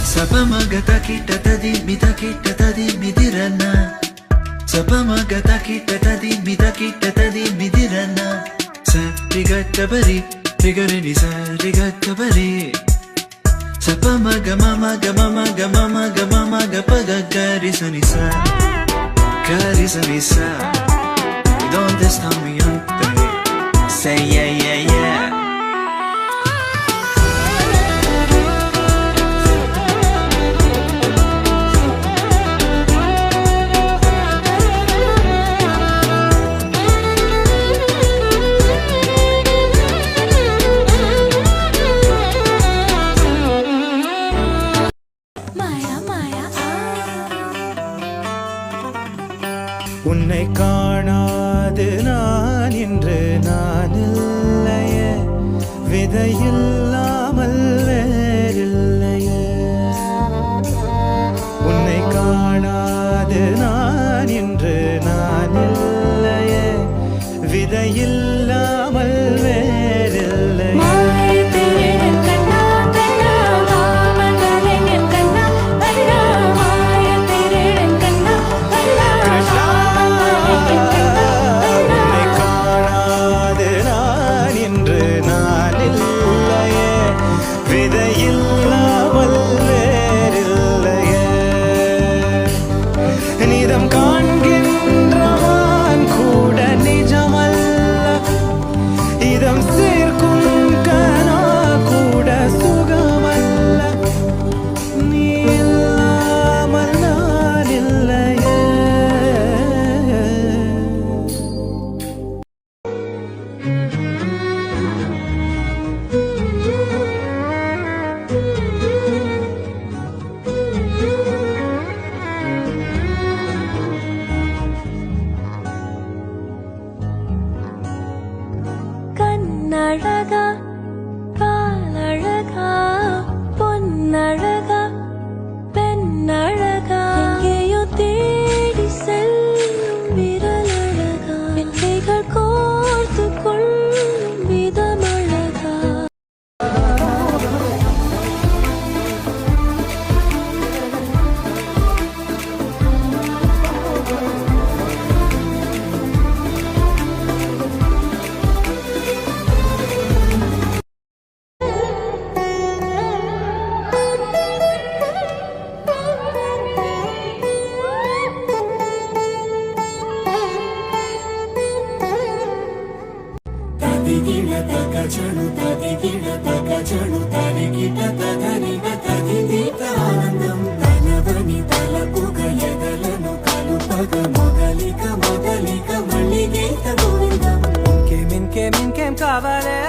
Sapamagata kita tadi midirana. Sapamagata kita tadi midirana. Sarigata bari rigari sarigata bari. Sapamaga mama gapaga garisa nisa. Don't stop me on say yeah. உன்னை காணாது நான் இன்று நான் இல்லையே, விதையில்லாமல் வேறில்லையே. உன்னை காணாது நான் இன்று நான் இல்லையே, விதையில்லாமல் வேறில்லையே. அழகா பாலழகா பொன்னழகா பெண்ணழகா எங்கேயோ தேடி செல்லும் விரலழகா கைகள் கோர்த்து கொள்ளும் விதமழகா. తగచను తరిగిట తగరిన తగిదీత ఆనందం తనవని తలపుగ ఎదలను కలుపగ మొదలిక మళ్ళీ గీత గోవిందం. ఇంకేం కావాలే